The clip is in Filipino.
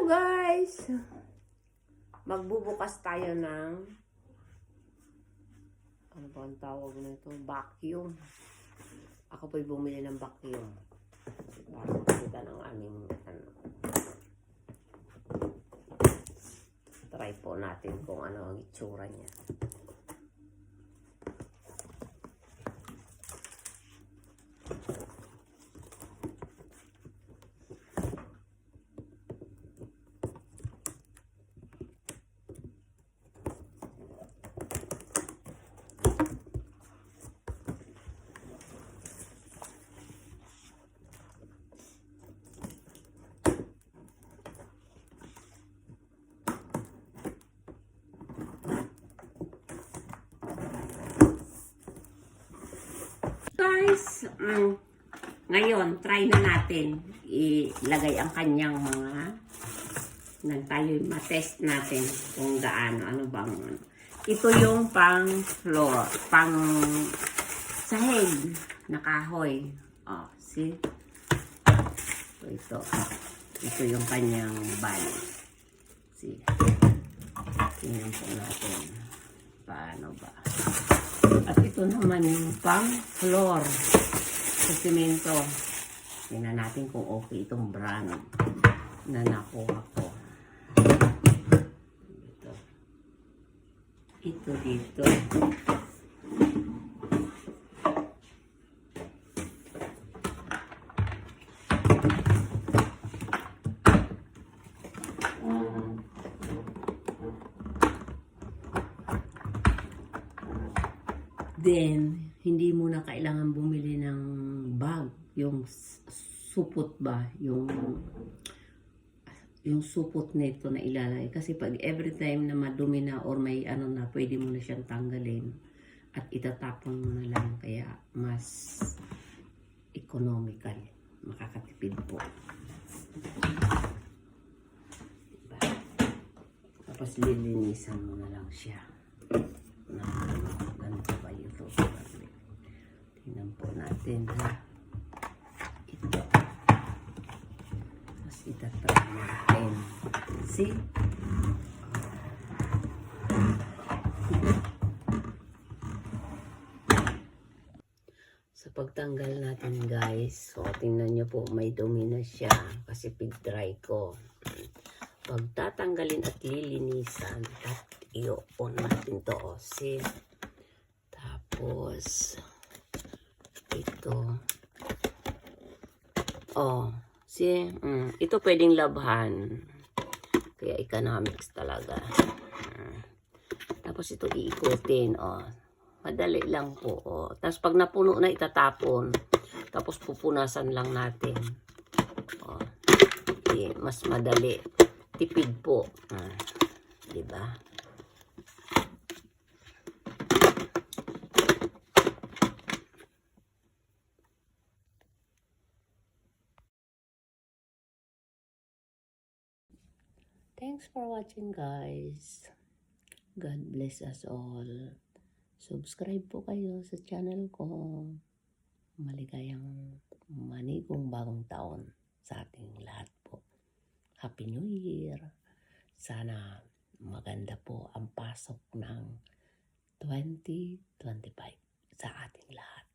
guys! Magbubukas tayo ng ano ba ang tawag nito? Vacuum. Ako po'y bumili ng vacuum. Para makita ng aming ano. Try po natin kung ano ang itsura niya. Guys, ngayon, try na natin ilagay ang kanyang mga tayo matest natin kung gaano, ano bang ito yung pang floor, pang sahig na kahoy. Oh, see? Ito yung kanyang bali. See? Tingnan po natin paano ba. At ito naman yung pang floor sa simento. Tingnan natin kung okay itong brand na nakuha ko. Ito dito. Then, hindi mo na kailangan bumili ng bag. Yung supot ba? Yung supot nito na ilalagay. Kasi pag every time na madumi na or may ano na, pwede mo na siyang tanggalin. At itatapon mo na lang. Kaya mas economical. Makakatipid po. Diba? Tapos lilinisan mo na lang siya. Ganito ba ito? Tingnan po natin ha. Ito. Tapos itatry natin. See? Sa pagtanggal natin guys, so tingnan nyo po may dumi na siya kasi pig-dry ko. Pagtatanggalin at lilinisan at i-on natin to. See? Tapos ito. Oh, see? Ito pwedeng labhan. Kaya economics talaga. Tapos ito iikutin. Oh. Madali lang po. Oh. Tapos pag napuno na itatapon. Tapos pupunasan lang natin. Oh. Okay. Mas madali. Tipid po. Diba? Thanks for watching guys. God bless us all. Subscribe po kayo sa channel ko. Maligayang manigong bagong taon sa ating lahat po. Happy New Year. Sana maganda po ang pasok ng 2025 sa ating lahat.